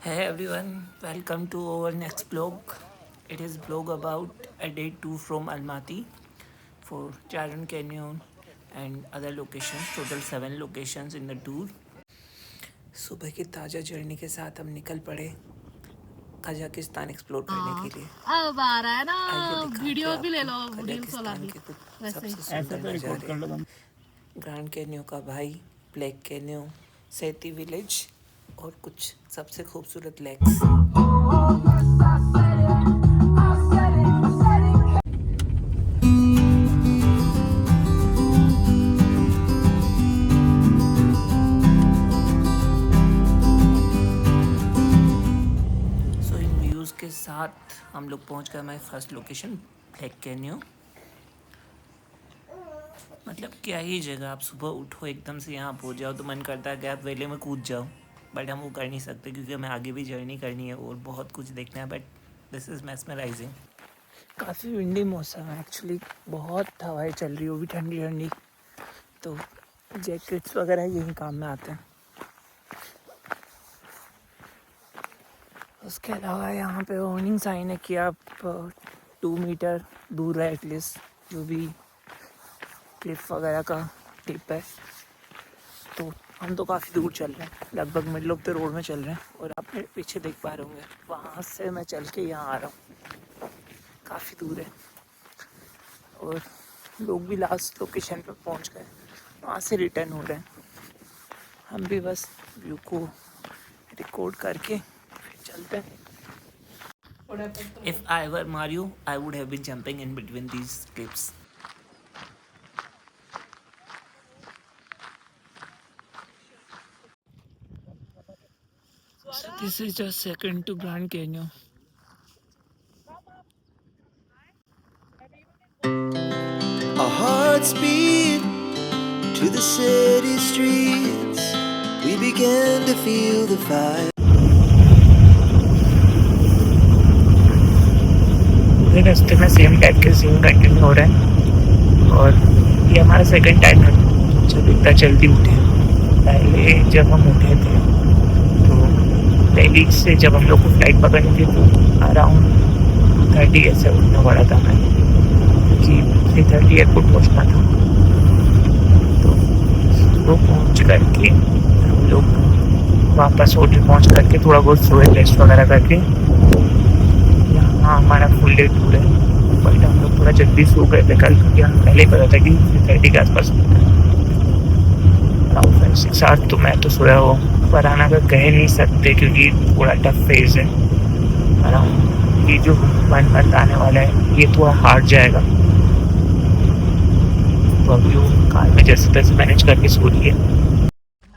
Hey everyone, welcome to our next blog. It is blog about a day 2 from Almaty for Charan Canyon and other locations, total 7 locations in the tour. सुबह की ताज़ा journey के साथ हम निकल पड़े Kazakhstan explore करने के लिए। अब आ रहा है ना, आइए दिखाते वीडियो हैं भी ले लो, आपको रील्स वाला कजाकिस्तान भी के कुछ वैसे ही। सबसे सुंदर नज़ारे, ग्रैंड कैनियो का भाई, ब्लैक कैनियो, सेती विलेज और कुछ सबसे खूबसूरत लेक्स। सो इन व्यूज़ के साथ हम लोग पहुंच गए हमारी फर्स्ट लोकेशन ब्लैक कैनियो। मतलब क्या ही जगह, आप सुबह उठो एकदम से यहाँ पहुँच जाओ तो मन करता है कि आप वेले में कूद जाओ, बट हम वो कर नहीं सकते क्योंकि हमें आगे भी जर्नी करनी है और बहुत कुछ देखना है। But this is mesmerising. काफ़ी विंडी मौसम है एक्चुअली, बहुत हवाएं चल रही है, वो भी ठंडी ठंडी, तो जैकेट्स वगैरह यही काम में आते हैं। उसके अलावा यहाँ पे वार्निंग साइन है कि आप 2 मीटर दूर है एटलीस्ट, जो भी क्लिफ वगैरह का टिप है। तो हम तो काफ़ी दूर चल रहे हैं, लगभग मिड ऑफ द रोड में चल रहे हैं और आप मेरे पीछे देख पा रहे होंगे, वहाँ से मैं चल के यहाँ आ रहा हूँ, काफ़ी दूर है। और लोग भी लास्ट लोकेशन पे पहुँच गए, वहाँ से रिटर्न हो रहे हैं। हम भी बस व्यू को रिकॉर्ड करके फिर चलते हैं। If I were Mario, I would have been jumping in between these cliffs. So this is just second to Grand Canyon. Our hearts beat to the city streets. We began to feel the fire. पूरे रास्ते में same type के scene continue हो रहे हैं और ये हमारा सेकंड टाइम है जब इतना जल्दी उठे। पहले जब हम उठे थे तो दिल्ली से जब हम लोग को फ्लाइट पकड़नी थी तो अराउंड 30 ऐसे उठना पड़ा था हमें, क्योंकि 3:30 एयरपोर्ट पहुँचना था। तो वो पहुँच करके हम लोग वापस होटल पहुँच करके थोड़ा बहुत सोए, रेस्ट वगैरह करके यहाँ हमारा फुल डे टूर है। बट हम लोग थोड़ा जल्दी सो गए थे कल, क्योंकि हमें पहले ही पता था कि 3:30 के आसपास अराउंड 6 आवर्स तो मैं तो सोया हुआ, पर आना का कह नहीं सकते क्योंकि थोड़ा टफ फेज है। अराउंड ये जो 1 मंथ आने वाला है ये थोड़ा हार्ड जाएगा, तो अभी वो कार में जैसे तैसे मैनेज करके सो रही है।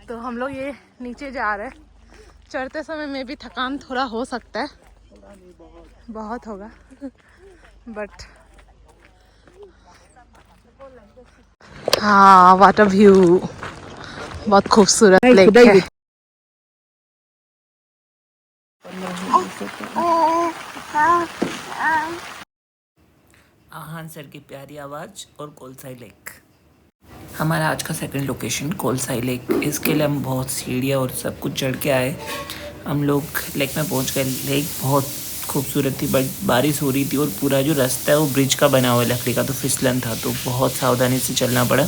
तो हम लोग ये नीचे जा रहे हैं, चढ़ते समय में भी थकान थोड़ा हो सकता है, बहुत होगा बट हाँ, वाटर व्यू बहुत खूबसूरत लेक है। आहान सर की प्यारी आवाज़ और कोलसाई लेक। हमारा आज का सेकंड लोकेशन कोलसाई लेक। इसके लिए हम बहुत सीढ़ियाँ और सब कुछ चढ़ के आए। हम लोग लेक में पहुंच गए। लेक बहुत खूबसूरत थी, बट बारिश हो रही थी और पूरा जो रास्ता है वो ब्रिज का बना हुआ है लकड़ी का, तो फिसलन था, तो बहुत सावधानी से चलना पड़ा।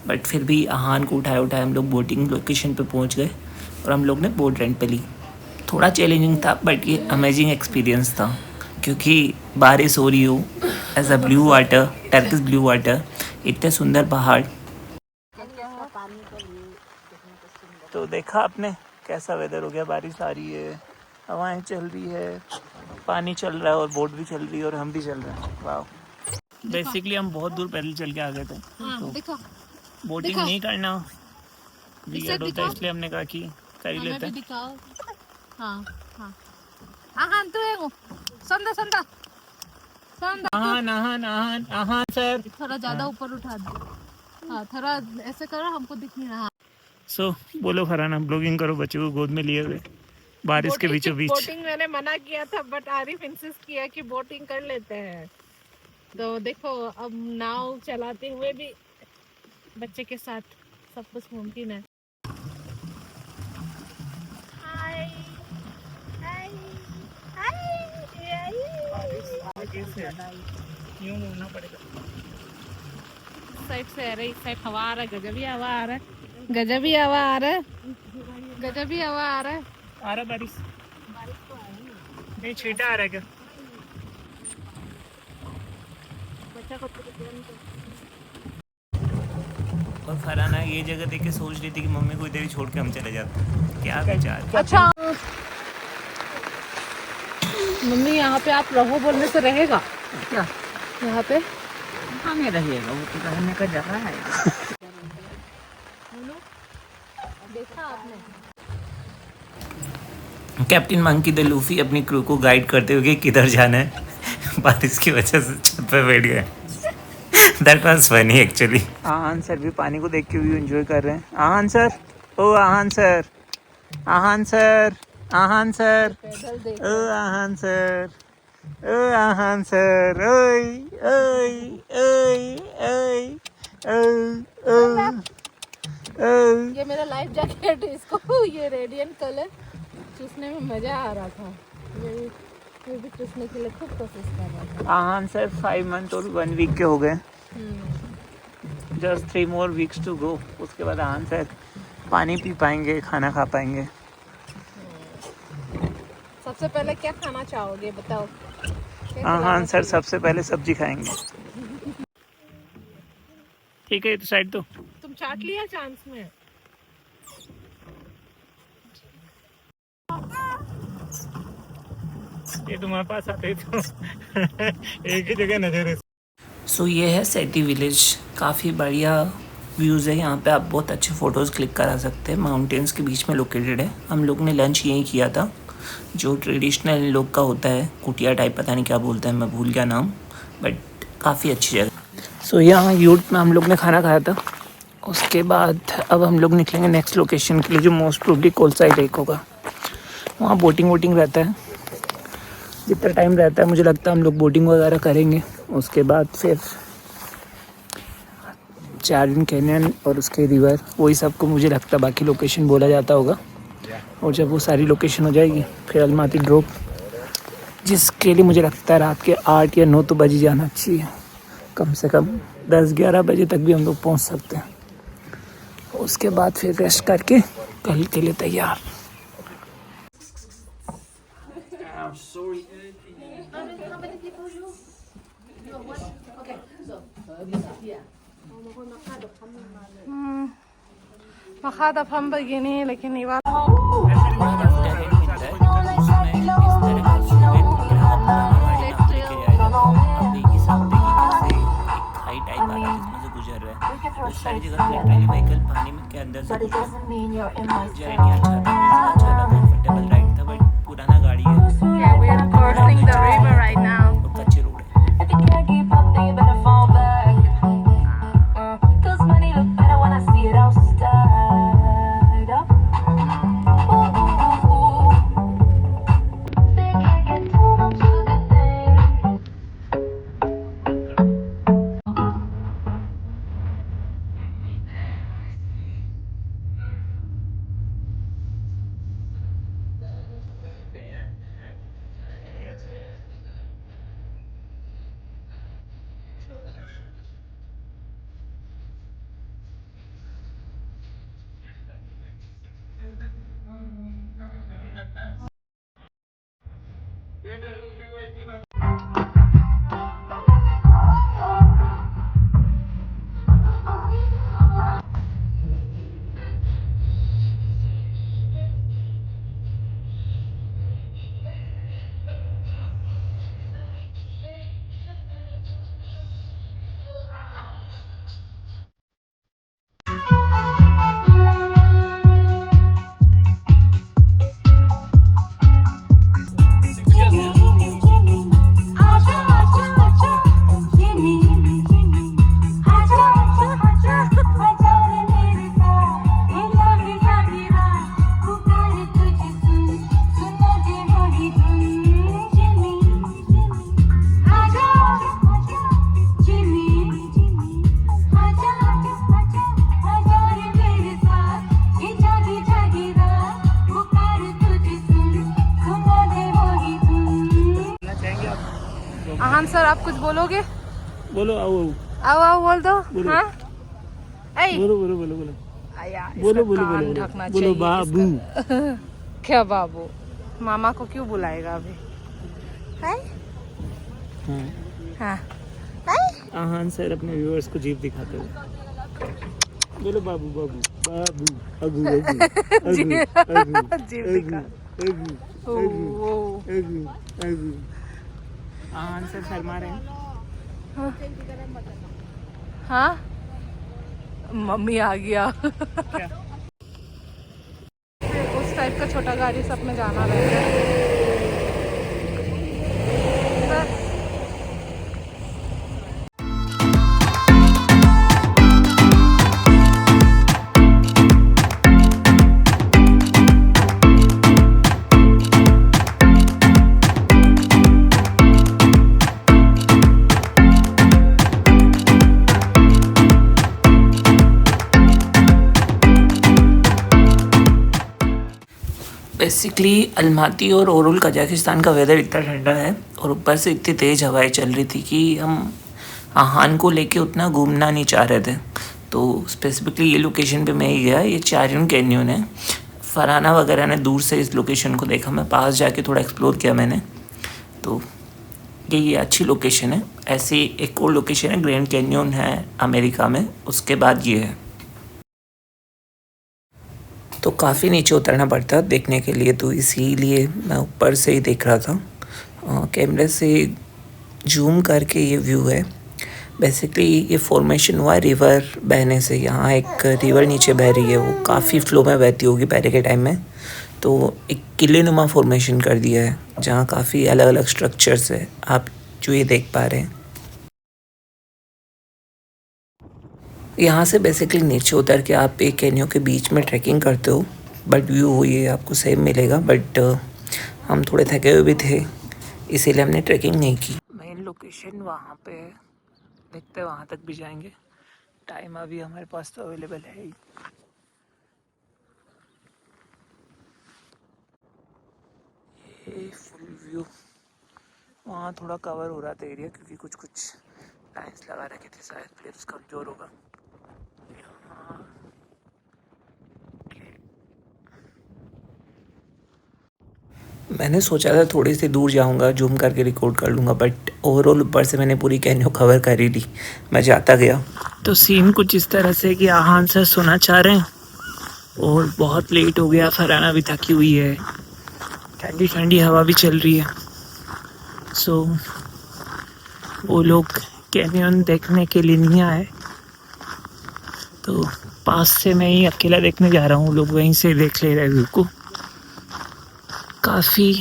बट फिर भी आहान को उठाए हम लोग बोटिंग लोकेशन पे पहुंच गए और हम लोग ने बोट रेंट पे ली। थोड़ा चैलेंजिंग था बट ये अमेजिंग एक्सपीरियंस था, क्योंकि बारिश हो रही हो, as a blue water, Turkish blue water, इतने सुंदर पहाड़। तो देखा आपने कैसा वेदर हो गया, बारिश आ रही है, हवाएं चल रही है, पानी चल रहा है और बोट भी चल रही है और हम भी चल रहे हैं। वाह, बेसिकली हम बहुत दूर पैदल चल के आ गए थे, तो बोटिंग नहीं करना वियर्ड होता है, इसलिए हमने कहा कि कर ही लेते हैं। हाँ हाँ हाँ, तो है संदा संदा संदा, आहान आहान आहान आहान सर, थोड़ा ज्यादा ऊपर उठा दो। हाँ, थोड़ा ऐसे करो, हमको दिख नहीं रहा। सो बोलो फरहाना, ब्लॉगिंग करो बच्चे को गोद में लिए हुए बारिश के बीचों बीच। बोटिंग मैंने मना किया था, बट आरिफ इंसिस्ट किया कि बोटिंग कर लेते हैं। तो देखो, अब नाव चलाते हुए भी बच्चे के साथ सब कुछ मुमकिन है। हाय, कैसे यूं मुड़ना पड़ेगा। साइड से आ रहा है, इस साइड हवा आ रहा है, गजब ही हवा आ रहा है, गजब ही हवा आ रहा है, गजब ही हवा आ रहा है। आ रहा बारिश? नहीं, छींटा आ रहा है क्या? और फराना ये जगह देख के सोच रही थी कि मम्मी को इधर ही छोड़ के हम चले जाते। क्या विचार? अच्छा मम्मी यहाँ पे आप रहो बोलने से रहेगा क्या यहाँ पे? हाँ में रहिएगा, वो तो रहने का जगह है। देखा आपने? कैप्टन मंकी द लूफी अपनी क्रू को गाइड करते हुए कि किधर जाना है, बारिश की वजह से छत पे बैठ गए। That was funny actually. Aahan sir भी पानी को देख के व्यू एंजॉय कर रहे हैं। आहान सर, ओ आहान सर, आहान सर, आहान सर, पैदल देख ओ आहान सर, ओ आहान सर, ओय ओय ओय ओय ओ ओ। ये मेरा लाइफ जैकेट, इसको ये रेडियंट कलर चूसने में मजा आ रहा था। ये भी चूसने के लिए खूब कोशिश कर रहा था। आहान सर 5 मंथ और 1 वीक के हो गए। Just 3 more weeks to go। उसके बाद आहान सर पानी पी पाएंगे, खाना खा पाएंगे। सबसे पहले क्या खाना चाहोगे बताओ? आहान सर सबसे पहले सब्जी खाएंगे। ठीक है, तो साइड दो। तुम चाट लिया चांस में? ये तुम्हारे पास आते तो एक ही जगह नजर है। सो ये है सेटी विलेज। काफ़ी बढ़िया व्यूज़ है यहाँ पे, आप बहुत अच्छे फ़ोटोज़ क्लिक करा सकते हैं। माउंटेन्स के बीच में लोकेटेड है। हम लोग ने लंच यहीं किया था, जो ट्रेडिशनल लोग का होता है, कुटिया टाइप, पता नहीं क्या बोलते हैं, मैं भूल गया नाम, बट काफ़ी अच्छी जगह। सो यहाँ यूट में हम लोग ने खाना खाया था। उसके बाद अब हम लोग निकलेंगे नेक्स्ट लोकेशन के लिए, जो मोस्ट प्रोबेबली कोलसाई लेक होगा। वहाँ बोटिंग वोटिंग रहता है, जितना टाइम रहता है मुझे लगता है हम लोग बोटिंग वगैरह करेंगे। उसके बाद फिर चार्लिन कैनियन और उसके रिवर, वही सबको मुझे लगता है बाकी लोकेशन बोला जाता होगा। और जब वो सारी लोकेशन हो जाएगी फिर अलमाती ड्रॉप, जिसके लिए मुझे लगता है रात के 8 या 9 तो बजे जाना चाहिए। कम से कम 10-11 बजे तक भी हम लोग पहुंच सकते हैं। उसके बाद फिर रेस्ट करके कल के लिए तैयार। Makada Pambagini, like in Ivan. सारी जगह व्हीकल पानी में के अंदर से गुजरा। जर्नी अच्छा था, म्यूजिक अच्छा था, कंफर्टेबल राइड था, बट पुराना गाड़ी है। Yeah, we are crossing the river right now. और कच्चे रोड है। आहान सर आप कुछ बोलोगे? बोलो आओ आओ आओ बोल दो। बोलो। हाँ ऐ बोलो बोलो बोलो बोलो आया, बोलो इसका बोलो कान बोलो ढकना बोलो चाहिए बाबू। इसका। क्या बाबू? मामा को क्यों बुलाएगा अभी? है हाँ हाँ आहान सर अपने व्यूअर्स को जीप दिखाते हुए बोलो बाबू बाबू बाबू अगू अगू अगू जीव अगू दिखा। अगू ओ, अगू ओ। अगू अगू। आहान सर शर्मा रहे हैं। हाँ मम्मी आ गया। क्या? उस टाइप का छोटा गाड़ी सब में जाना रहता है। बेसिकली अलमाती और ओरुल कजाकिस्तान का वेदर इतना ठंडा है और ऊपर से इतनी तेज़ हवाएं चल रही थी कि हम आहान को लेके उतना घूमना नहीं चाह रहे थे। तो स्पेसिफिकली ये लोकेशन पे मैं ही गया। ये चारियन कैन्यन है। फरहाना वगैरह ने दूर से इस लोकेशन को देखा, मैं पास जाके थोड़ा एक्सप्लोर किया मैंने। तो ये अच्छी लोकेशन है। ऐसी एक और लोकेशन है ग्रैंड कैन्यन है अमेरिका में, उसके बाद ये है। तो काफ़ी नीचे उतरना पड़ता देखने के लिए, तो इसीलिए मैं ऊपर से ही देख रहा था। कैमरे से जूम करके ये व्यू है। बेसिकली ये फॉर्मेशन हुआ है रिवर बहने से। यहाँ एक रिवर नीचे बह रही है, वो काफ़ी फ्लो में बहती होगी पहले के टाइम में। तो एक किले नुमा फॉर्मेशन कर दिया है जहाँ काफ़ी अलग अलग स्ट्रक्चर्स है, आप जो ये देख पा रहे हैं। यहाँ से बेसिकली नीचे उतर के आप एक कैनियों के बीच में ट्रैकिंग करते हो, बट व्यू ये आपको सेम मिलेगा। बट हम थोड़े थके हुए भी थे, इसीलिए हमने ट्रैकिंग नहीं की। मेन लोकेशन वहाँ पे है, देखते हैं वहाँ तक भी जाएंगे। टाइम अभी हमारे पास तो अवेलेबल है ही। ये फुल व्यू, वहाँ थोड़ा कवर हो रहा था एरिया क्योंकि कुछ कुछ लाइन्स लगा रखे थे, शायद फ्लिप्स कमज़ोर होगा। मैंने सोचा था थोड़ी सी दूर जाऊंगा, जूम करके रिकॉर्ड कर लूँगा, बट ओवरऑल ऊपर से मैंने पूरी कैनियों कवर कर ही ली। मैं जाता गया तो सीन कुछ इस तरह से कि आहान सर सोना चाह रहे हैं और बहुत लेट हो गया। फरहाना भी थकी हुई है, ठंडी ठंडी हवा भी चल रही है। सो वो लोग कैनियन देखने के लिए नहीं आए, तो पास से मैं ही अकेला देखने जा रहा हूँ। लोग वहीं से देख ले रहे व्यू को। काफ़ी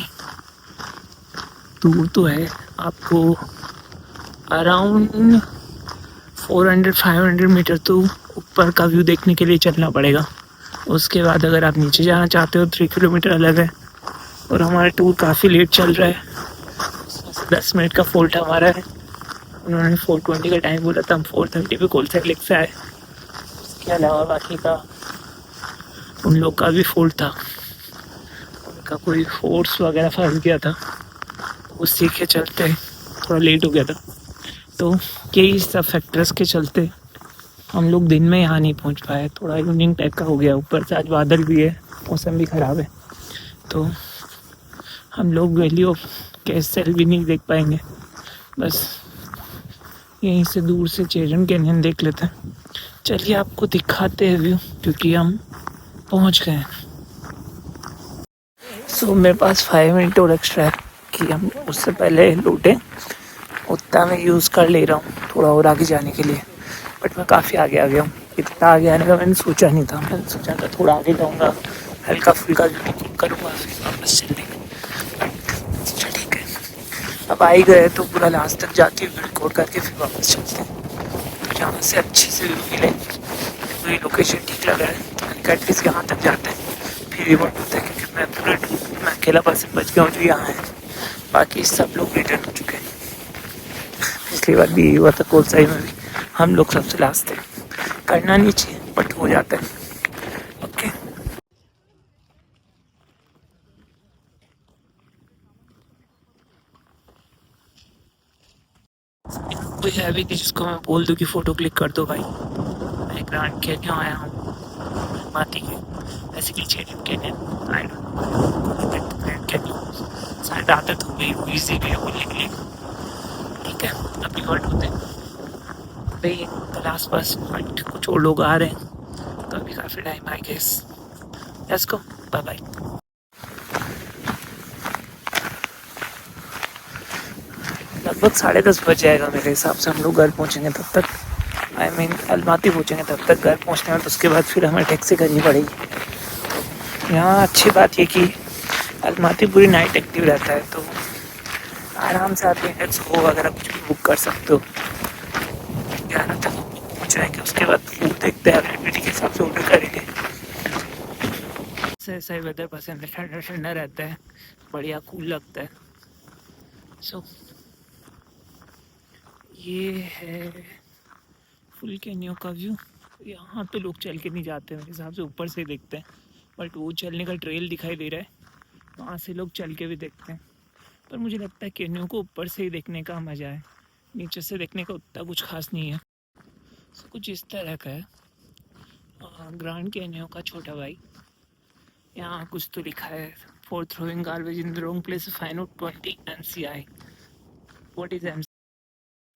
दूर तो है, आपको अराउंड 400-500 मीटर तो ऊपर का व्यू देखने के लिए चलना पड़ेगा। उसके बाद अगर आप नीचे जाना चाहते हो 3 किलोमीटर अलग है। और हमारा टूर काफ़ी लेट चल रहा है, 10 मिनट का फॉल्ट हमारा है। उन्होंने 4:20 का टाइम बोला था, हम 4:30 पे कोलसा क्लिक से आए। उसके अलावा बाकी का उन लोग का भी फॉल्ट था, उनका कोई फोर्स वगैरह फंस गया था, उसी के चलते थोड़ा लेट हो गया था। तो यही सब फैक्टर्स के चलते हम लोग दिन में यहाँ नहीं पहुँच पाए। थोड़ा इवनिंग टाइप का हो गया, ऊपर से आज बादल भी है, मौसम भी ख़राब है, तो हम लोग वैली ऑफ कैसल भी नहीं देख पाएंगे। बस यहीं से दूर से चेरन कैनियन देख लेते हैं। चलिए आपको दिखाते हैं व्यू, क्योंकि हम पहुँच गए हैं। सो मेरे पास 5 मिनट और एक्स्ट्रा है कि हम उससे पहले लूटें, उतना मैं यूज़ कर ले रहा हूँ थोड़ा और आगे जाने के लिए। बट मैं काफ़ी आगे आ गया हूँ, इतना आगे आने का मैंने सोचा नहीं था। मैंने सोचा था थोड़ा आगे जाऊँगा, हल्का फुल्का रिकॉर्ड करूँगा, फिर वापस चल देंगे। अच्छा ठीक है, अब आ ही गए तो पूरा लास्ट तक जाके रिकॉर्ड करके फिर वापस चलते हैं। तो जहाँ से अच्छी से व्यू मिले, तो ये लोकेशन ठीक लग रहा है, एटलीस्ट यहाँ तक जाते हैं फिर रिपोर्ट होता है। क्योंकि मैं अकेला पर्सन बच गया हूँ जो यहाँ है, बाकी सब लोग रिटर्न हो चुके हैं। पिछली बार भी हुआ था कोलसाई में भी, हम लोग सबसे लास्ट थे। करना नहीं चाहिए बट हो जाता है। ओके कोई है भी नहीं जिसको मैं बोल दूँ कि फ़ोटो क्लिक कर दो भाई। मैं ग्रैंड कैनियन आया हूँ माती के, basically Cherian canyon. I don't know grand canyon, शायद आदत हो गई, ईजी भी है बोलने के लिए। ठीक है, अभी वर्ड होते हैं भाई कल आसपास, बट कुछ और लोग आ रहे हैं तो अभी काफ़ी time I guess. Let's go, bye bye. लगभग 10:30 बज जाएगा मेरे हिसाब से, हम लोग घर पहुंचेंगे तब तक, आई मीन अलमाती पहुंचेंगे तब तक घर पहुंचने में, तो उसके बाद फिर हमें टैक्सी करनी पड़ेगी। यहाँ अच्छी बात ये कि अलमाती पूरी नाइट एक्टिव रहता है, तो आराम से आप इंडेक्स हो वगैरह कुछ भी बुक कर सकते हो। 11 तक पहुँच जाएंगे, उसके बाद फूड देखते हैं, अवेलेबिलिटी के हिसाब से ऑर्डर करेंगे। ऐसा ही वेदर पसंद है, ठंडा ठंडा रहता है, बढ़िया कूल लगता है। सो ये है फुल कैनियन का व्यू। यहाँ तो लोग चल के नहीं जाते मेरे हिसाब से, ऊपर से देखते हैं, बट वो चलने का ट्रेल दिखाई दे रहा है, वहाँ से लोग चल के भी देखते हैं। पर मुझे लगता है कैनियन को ऊपर से ही देखने का मज़ा है, नीचे से देखने का उतना कुछ खास नहीं है। सो कुछ इस तरह का है ग्रैंड कैनियन का छोटा भाई। यहाँ कुछ तो लिखा है, for throwing garbage in the wrong place fine out 20 MCI। What is MCI?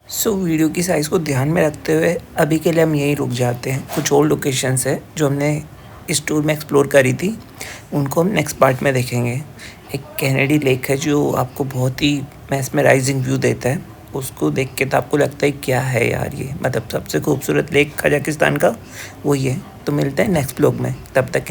So video की साइज़ को ध्यान में रखते हुए अभी के लिए हम यहीं रुक जाते हैं। कुछ और लोकेशंस है जो हमने इस टूर में एक्सप्लोर करी थी, उनको हम नेक्स्ट पार्ट में देखेंगे। एक कैनेडी लेक है जो आपको बहुत ही मैस्मराइजिंग व्यू देता है, उसको देख के तो आपको लगता है क्या है यार ये, मतलब सबसे खूबसूरत लेक कजाकिस्तान का वही है। तो मिलते हैं नेक्स्ट व्लॉग में, तब तक के लिए